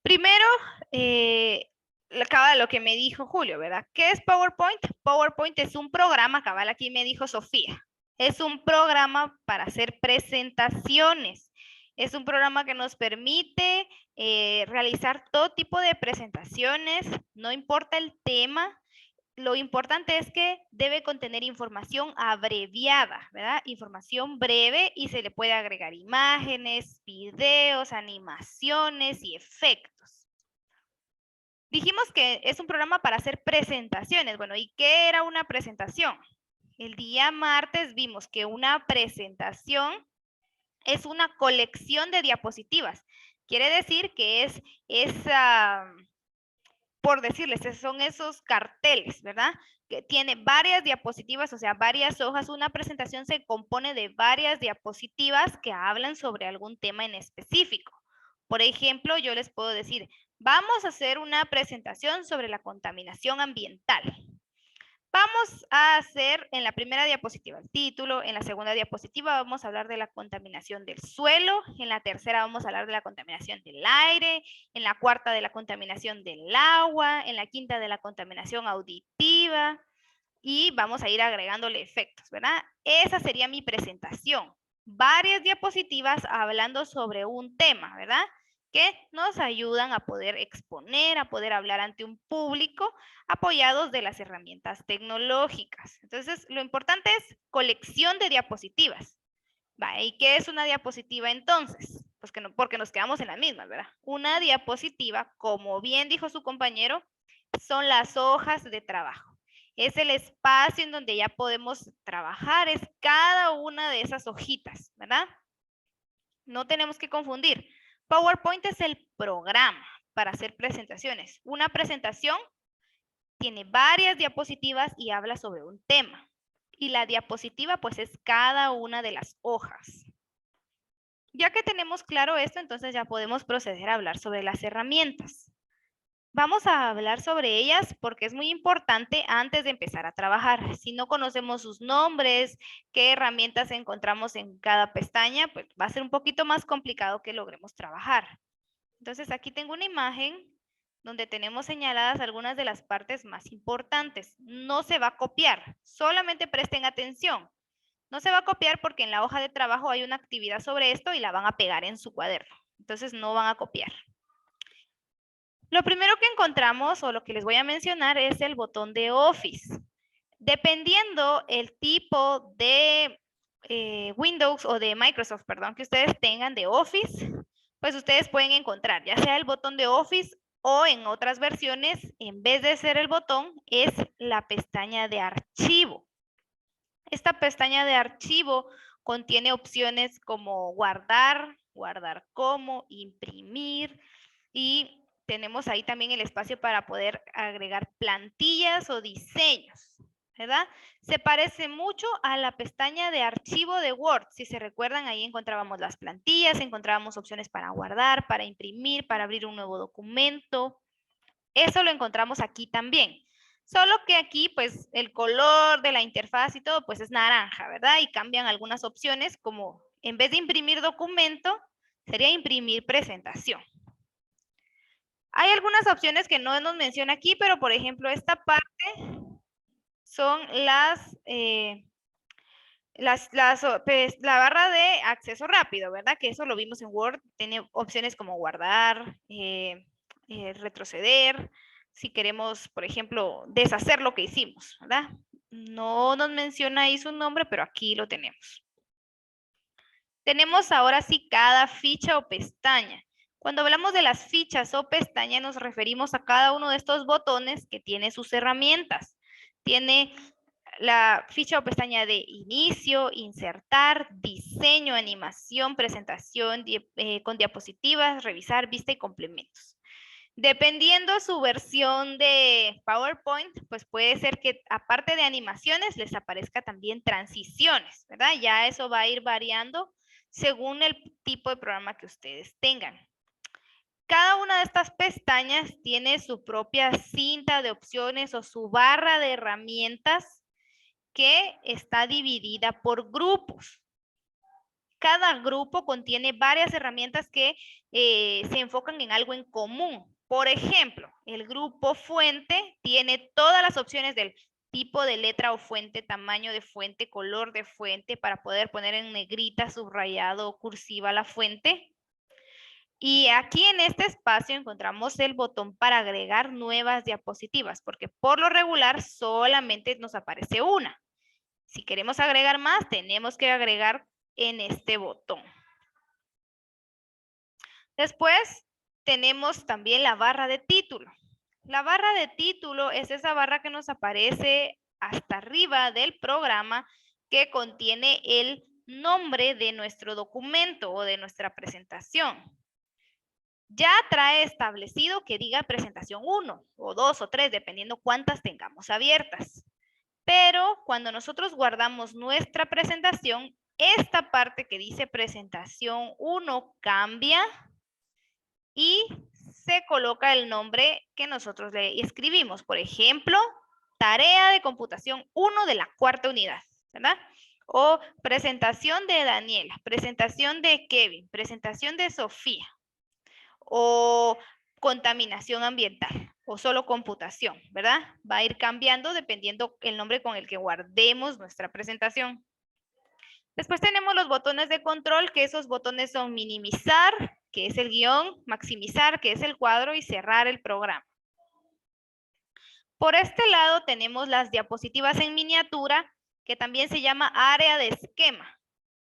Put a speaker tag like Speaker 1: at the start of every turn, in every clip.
Speaker 1: Primero, acaba lo que me dijo Julio, ¿verdad? ¿Qué es PowerPoint? PowerPoint es un programa, cabal, aquí me dijo Sofía. Es un programa para hacer presentaciones. Es un programa que nos permite realizar todo tipo de presentaciones, no importa el tema. Lo importante es que debe contener información abreviada, ¿verdad? Información breve y se le puede agregar imágenes, videos, animaciones y efectos. Dijimos que es un programa para hacer presentaciones. Bueno, ¿y qué era una presentación? El día martes vimos que una presentación es una colección de diapositivas. Quiere decir que es esa, por decirles, son esos carteles, ¿verdad? Que tiene varias diapositivas, o sea, varias hojas. Una presentación se compone de varias diapositivas que hablan sobre algún tema en específico. Por ejemplo, yo les puedo decir, vamos a hacer una presentación sobre la contaminación ambiental. Vamos a hacer en la primera diapositiva el título, en la segunda diapositiva vamos a hablar de la contaminación del suelo, en la tercera vamos a hablar de la contaminación del aire, en la cuarta de la contaminación del agua, en la quinta de la contaminación auditiva y vamos a ir agregándole efectos, ¿verdad? Esa sería mi presentación. Varias diapositivas hablando sobre un tema, ¿verdad? Que nos ayudan a poder exponer, a poder hablar ante un público, apoyados de las herramientas tecnológicas. Entonces, lo importante es colección de diapositivas. ¿Va? ¿Y qué es una diapositiva entonces? Pues que no, porque nos quedamos en las mismas, ¿verdad? Una diapositiva, como bien dijo su compañero, son las hojas de trabajo. Es el espacio en donde ya podemos trabajar, es cada una de esas hojitas, ¿verdad? No tenemos que confundir. PowerPoint es el programa para hacer presentaciones. Una presentación tiene varias diapositivas y habla sobre un tema. Y la diapositiva pues es cada una de las hojas. Ya que tenemos claro esto, entonces ya podemos proceder a hablar sobre las herramientas. Vamos a hablar sobre ellas porque es muy importante antes de empezar a trabajar. Si no conocemos sus nombres, qué herramientas encontramos en cada pestaña, pues va a ser un poquito más complicado que logremos trabajar. Entonces aquí tengo una imagen donde tenemos señaladas algunas de las partes más importantes. No se va a copiar, solamente presten atención. No se va a copiar porque en la hoja de trabajo hay una actividad sobre esto y la van a pegar en su cuaderno. Entonces no van a copiar. Lo primero que encontramos o lo que les voy a mencionar es el botón de Office. Dependiendo el tipo de Windows o de Microsoft, perdón, que ustedes tengan de Office, pues ustedes pueden encontrar ya sea el botón de Office o en otras versiones, en vez de ser el botón, es la pestaña de archivo. Esta pestaña de archivo contiene opciones como guardar, guardar como, imprimir y tenemos ahí también el espacio para poder agregar plantillas o diseños, ¿verdad? Se parece mucho a la pestaña de archivo de Word. Si se recuerdan, ahí encontrábamos las plantillas, encontrábamos opciones para guardar, para imprimir, para abrir un nuevo documento. Eso lo encontramos aquí también. Solo que aquí, pues, el color de la interfaz y todo, pues, es naranja, ¿verdad? Y cambian algunas opciones como, en vez de imprimir documento, sería imprimir presentación. Hay algunas opciones que no nos menciona aquí, pero, por ejemplo, esta parte son pues, la barra de acceso rápido, ¿verdad? Que eso lo vimos en Word. Tiene opciones como guardar, retroceder, si queremos, por ejemplo, deshacer lo que hicimos, ¿verdad? No nos menciona ahí su nombre, pero aquí lo tenemos. Tenemos ahora sí cada ficha o pestaña. Cuando hablamos de las fichas o pestañas nos referimos a cada uno de estos botones que tiene sus herramientas. Tiene la ficha o pestaña de inicio, insertar, diseño, animación, presentación con diapositivas, revisar, vista y complementos. Dependiendo su versión de PowerPoint, pues puede ser que aparte de animaciones les aparezca también transiciones, ¿verdad? Ya eso va a ir variando según el tipo de programa que ustedes tengan. Cada una de estas pestañas tiene su propia cinta de opciones o su barra de herramientas que está dividida por grupos. cada grupo contiene varias herramientas que se enfocan en algo en común. Por ejemplo, el grupo fuente tiene todas las opciones del tipo de letra o fuente, tamaño de fuente, color de fuente, para poder poner en negrita, subrayado o cursiva la fuente. Y aquí en este espacio encontramos el botón para agregar nuevas diapositivas, porque por lo regular solamente nos aparece una. Si queremos agregar más, tenemos que agregar en este botón. Después tenemos también la barra de título. La barra de título es esa barra que nos aparece hasta arriba del programa que contiene el nombre de nuestro documento o de nuestra presentación. Ya trae establecido que diga presentación 1 o 2 o 3, dependiendo cuántas tengamos abiertas. Pero cuando nosotros guardamos nuestra presentación, esta parte que dice presentación 1 cambia y se coloca el nombre que nosotros le escribimos. Por ejemplo, tarea de computación 1 de la 4ª unidad, ¿verdad? O presentación de Daniela, presentación de Kevin, presentación de Sofía, o contaminación ambiental, o solo computación, ¿verdad? Va a ir cambiando dependiendo el nombre con el que guardemos nuestra presentación. Después tenemos los botones de control, que esos botones son minimizar, que es el guión, maximizar, que es el cuadro, y cerrar el programa. Por este lado tenemos las diapositivas en miniatura, que también se llama área de esquema,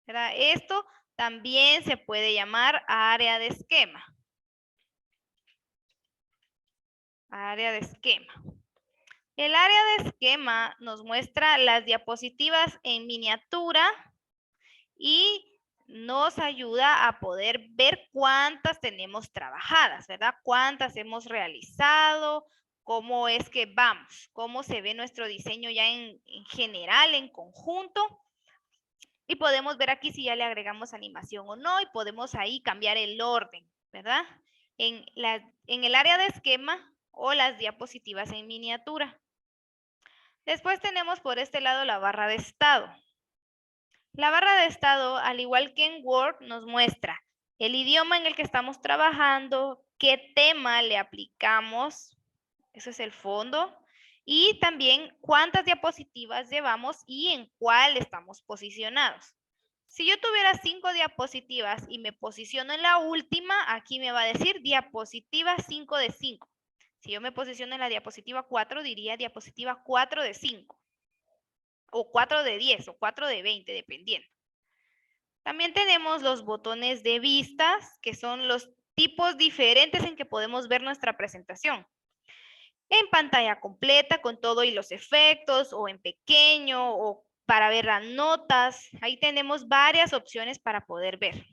Speaker 1: ¿verdad? Esto también se puede llamar área de esquema. Área de esquema. El área de esquema nos muestra las diapositivas en miniatura y nos ayuda a poder ver cuántas tenemos trabajadas, ¿verdad? Cuántas hemos realizado, cómo es que vamos, cómo se ve nuestro diseño ya en general, en conjunto. Y podemos ver aquí si ya le agregamos animación o no, y podemos ahí cambiar el orden, ¿verdad? En el área de esquema o las diapositivas en miniatura. Después tenemos por este lado la barra de estado. La barra de estado, al igual que en Word, nos muestra el idioma en el que estamos trabajando, qué tema le aplicamos, eso es el fondo, y también cuántas diapositivas llevamos y en cuál estamos posicionados. Si yo tuviera 5 diapositivas y me posiciono en la última, aquí me va a decir diapositiva 5 de 5. Si yo me posiciono en la diapositiva 4, diría diapositiva 4 de 5. O 4 de 10 o 4 de 20, dependiendo. También tenemos los botones de vistas, que son los tipos diferentes en que podemos ver nuestra presentación. En pantalla completa, con todo y los efectos, o en pequeño, o para ver las notas. Ahí tenemos varias opciones para poder ver.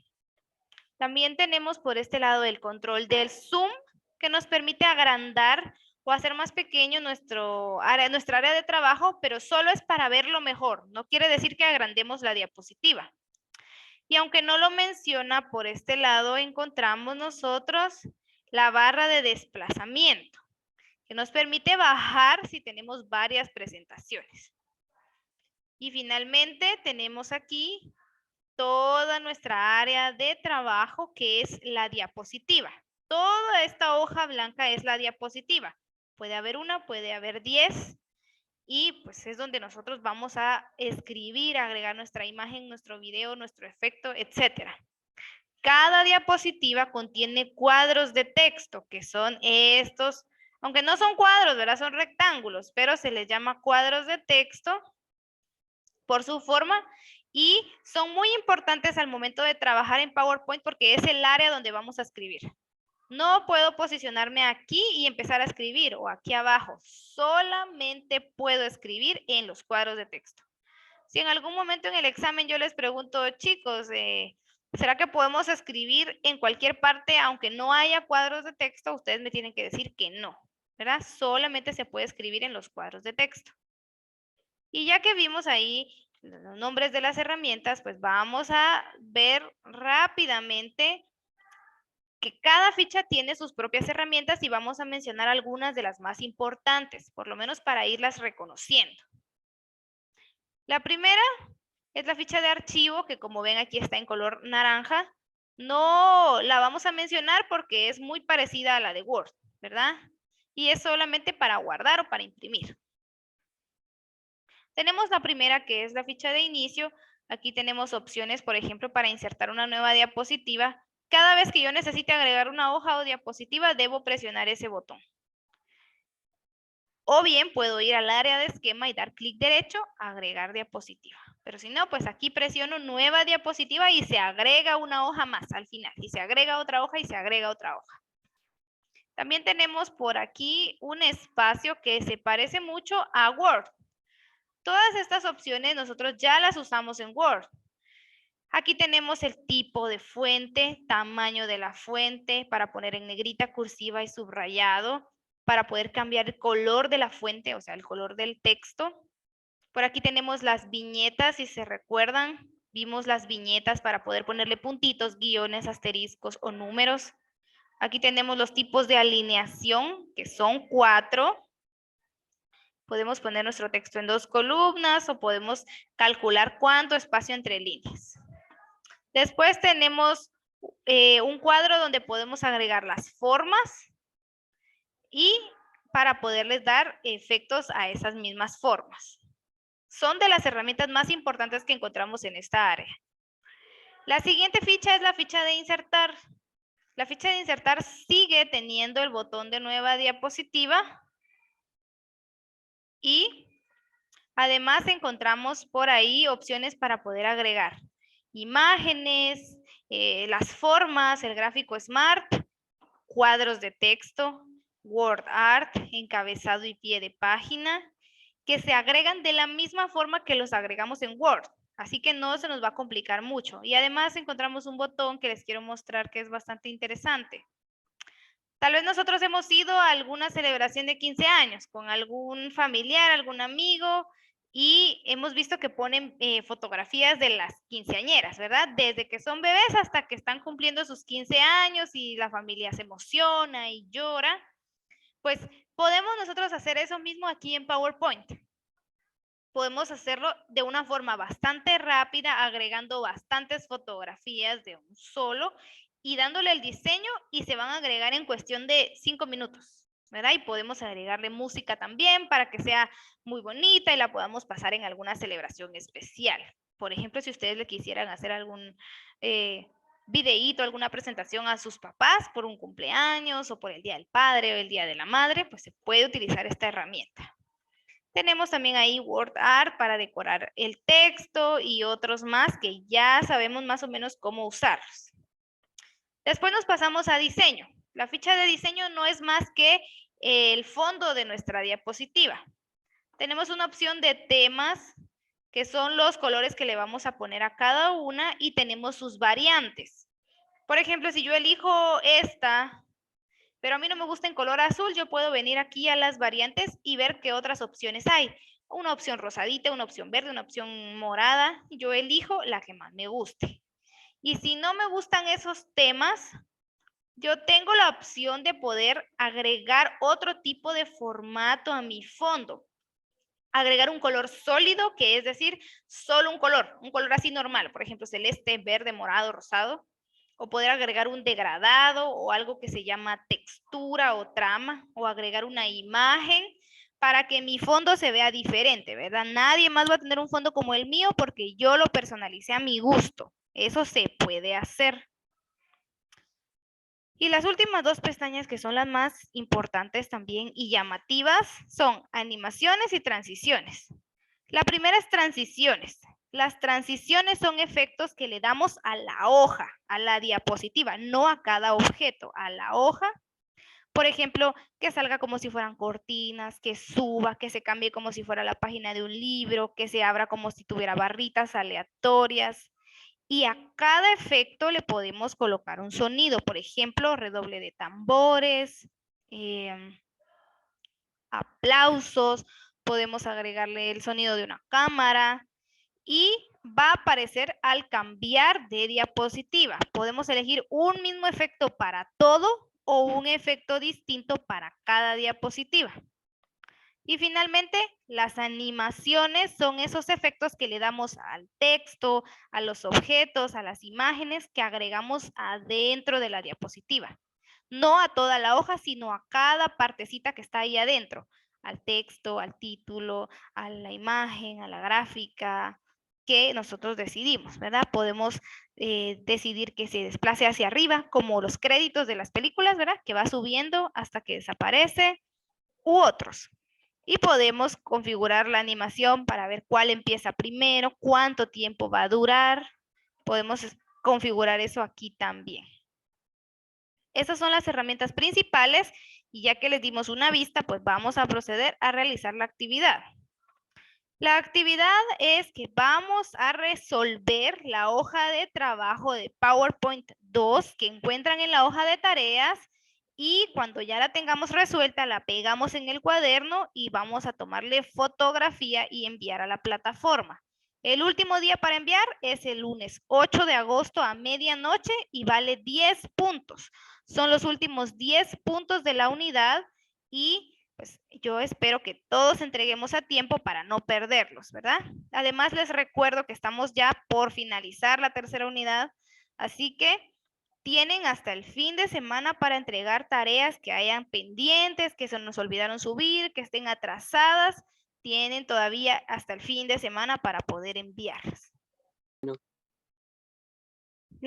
Speaker 1: También tenemos por este lado el control del zoom, que nos permite agrandar o hacer más pequeño nuestra área de trabajo, pero solo es para verlo mejor. No quiere decir que agrandemos la diapositiva. Y aunque no lo menciona, por este lado encontramos nosotros la barra de desplazamiento, que nos permite bajar si tenemos varias presentaciones. Y finalmente tenemos aquí toda nuestra área de trabajo, que es la diapositiva. Toda esta hoja blanca es la diapositiva. Puede haber una, puede haber 10. Y pues es donde nosotros vamos a escribir, agregar nuestra imagen, nuestro video, nuestro efecto, etc. Cada diapositiva contiene cuadros de texto, que son estos, aunque no son cuadros, ¿verdad? Son rectángulos, pero se les llama cuadros de texto por su forma y son muy importantes al momento de trabajar en PowerPoint porque es el área donde vamos a escribir. No puedo posicionarme aquí y empezar a escribir o aquí abajo. Solamente puedo escribir en los cuadros de texto. Si en algún momento en el examen yo les pregunto, chicos, ¿será que podemos escribir en cualquier parte aunque no haya cuadros de texto? Ustedes me tienen que decir que no, ¿verdad? Solamente se puede escribir en los cuadros de texto. Y ya que vimos ahí los nombres de las herramientas, pues vamos a ver rápidamente que cada ficha tiene sus propias herramientas y vamos a mencionar algunas de las más importantes, por lo menos para irlas reconociendo. La primera es la ficha de archivo que, como ven, aquí está en color naranja. No la vamos a mencionar porque es muy parecida a la de Word, ¿verdad? Y es solamente para guardar o para imprimir. Tenemos la primera, que es la ficha de inicio. Aquí tenemos opciones, por ejemplo, para insertar una nueva diapositiva. Cada vez que yo necesite agregar una hoja o diapositiva, debo presionar ese botón. O bien puedo ir al área de esquema y dar clic derecho, agregar diapositiva. Pero si no, pues aquí presiono nueva diapositiva y se agrega una hoja más al final. Y se agrega otra hoja y se agrega otra hoja. También tenemos por aquí un espacio que se parece mucho a Word. Todas estas opciones nosotros ya las usamos en Word. Aquí tenemos el tipo de fuente, tamaño de la fuente, para poner en negrita, cursiva y subrayado, para poder cambiar el color de la fuente, o sea, el color del texto. Por aquí tenemos las viñetas, si se recuerdan, vimos las viñetas para poder ponerle puntitos, guiones, asteriscos o números. Aquí tenemos los tipos de alineación, que son 4. Podemos poner nuestro texto en 2 columnas o podemos calcular cuánto espacio entre líneas. Después tenemos un cuadro donde podemos agregar las formas y para poderles dar efectos a esas mismas formas. Son de las herramientas más importantes que encontramos en esta área. La siguiente ficha es la ficha de insertar. La ficha de insertar sigue teniendo el botón de nueva diapositiva y además encontramos por ahí opciones para poder agregar imágenes, las formas, el gráfico Smart, cuadros de texto, Word Art, encabezado y pie de página, que se agregan de la misma forma que los agregamos en Word. Así que no se nos va a complicar mucho. Y además encontramos un botón que les quiero mostrar que es bastante interesante. Tal vez nosotros hemos ido a alguna celebración de 15 años con algún familiar, algún amigo, y hemos visto que ponen fotografías de las quinceañeras, ¿verdad? Desde que son bebés hasta que están cumpliendo sus 15 años y la familia se emociona y llora. Pues podemos nosotros hacer eso mismo aquí en PowerPoint. Podemos hacerlo de una forma bastante rápida, agregando bastantes fotografías de un solo y dándole el diseño y se van a agregar en cuestión de 5 minutos, ¿verdad? Y podemos agregarle música también para que sea muy bonita y la podamos pasar en alguna celebración especial. Por ejemplo, si ustedes le quisieran hacer algún videíto, alguna presentación a sus papás por un cumpleaños o por el Día del Padre o el Día de la Madre, pues se puede utilizar esta herramienta. Tenemos también ahí Word Art para decorar el texto y otros más que ya sabemos más o menos cómo usarlos. Después nos pasamos a diseño. La ficha de diseño no es más que el fondo de nuestra diapositiva. Tenemos una opción de temas, que son los colores que le vamos a poner a cada una, y tenemos sus variantes. Por ejemplo, si yo elijo esta, pero a mí no me gusta en color azul, yo puedo venir aquí a las variantes y ver qué otras opciones hay. Una opción rosadita, una opción verde, una opción morada. Yo elijo la que más me guste. Y si no me gustan esos temas, yo tengo la opción de poder agregar otro tipo de formato a mi fondo. Agregar un color sólido, que es decir, solo un color así normal, por ejemplo, celeste, verde, morado, rosado. O poder agregar un degradado o algo que se llama textura o trama, o agregar una imagen para que mi fondo se vea diferente, ¿verdad? Nadie más va a tener un fondo como el mío porque yo lo personalicé a mi gusto. Eso se puede hacer. Y las últimas 2 pestañas, que son las más importantes también y llamativas, son animaciones y transiciones. La primera es transiciones. Las transiciones son efectos que le damos a la hoja, a la diapositiva, no a cada objeto, a la hoja. Por ejemplo, que salga como si fueran cortinas, que suba, que se cambie como si fuera la página de un libro, que se abra como si tuviera barritas aleatorias. Y a cada efecto le podemos colocar un sonido, por ejemplo, redoble de tambores, aplausos, podemos agregarle el sonido de una cámara y va a aparecer al cambiar de diapositiva. Podemos elegir un mismo efecto para todo o un efecto distinto para cada diapositiva. Y finalmente, las animaciones son esos efectos que le damos al texto, a los objetos, a las imágenes que agregamos adentro de la diapositiva. No a toda la hoja, sino a cada partecita que está ahí adentro, al texto, al título, a la imagen, a la gráfica que nosotros decidimos, ¿verdad? Podemos decidir que se desplace hacia arriba, como los créditos de las películas, ¿verdad? Que va subiendo hasta que desaparece, u otros. Y podemos configurar la animación para ver cuál empieza primero, cuánto tiempo va a durar. Podemos configurar eso aquí también. Esas son las herramientas principales y ya que les dimos una vista, pues vamos a proceder a realizar la actividad. La actividad es que vamos a resolver la hoja de trabajo de PowerPoint 2 que encuentran en la hoja de tareas y cuando ya la tengamos resuelta la pegamos en el cuaderno y vamos a tomarle fotografía y enviar a la plataforma. El último día para enviar es el lunes 8 de agosto a medianoche y vale 10 puntos. Son los últimos 10 puntos de la unidad y pues yo espero que todos entreguemos a tiempo para no perderlos, ¿verdad? Además, les recuerdo que estamos ya por finalizar la tercera unidad, así que tienen hasta el fin de semana para entregar tareas que hayan pendientes, que se nos olvidaron subir, que estén atrasadas. Tienen todavía hasta el fin de semana para poder enviarlas. En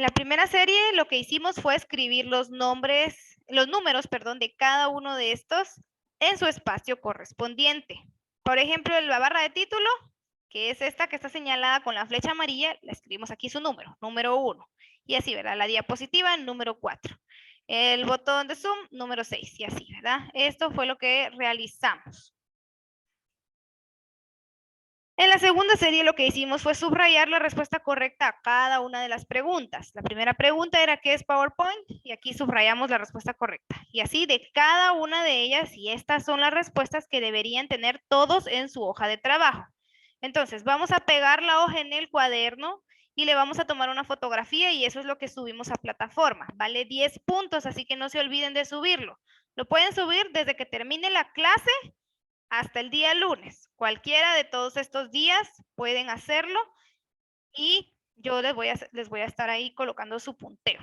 Speaker 1: la primera serie lo que hicimos fue escribir los números, de cada uno de estos en su espacio correspondiente. Por ejemplo, en la barra de título, que es esta que está señalada con la flecha amarilla, le escribimos aquí su número 1. Y así, ¿verdad? La diapositiva, número 4. El botón de zoom, número 6. Y así, ¿verdad? Esto fue lo que realizamos. En la segunda serie lo que hicimos fue subrayar la respuesta correcta a cada una de las preguntas. La primera pregunta era ¿qué es PowerPoint? Y aquí subrayamos la respuesta correcta. Y así de cada una de ellas, y estas son las respuestas que deberían tener todos en su hoja de trabajo. Entonces, vamos a pegar la hoja en el cuaderno y le vamos a tomar una fotografía y eso es lo que subimos a plataforma. Vale 10 puntos, así que no se olviden de subirlo. Lo pueden subir desde que termine la clase hasta el día lunes. Cualquiera de todos estos días pueden hacerlo y yo les voy a estar ahí colocando su punteo.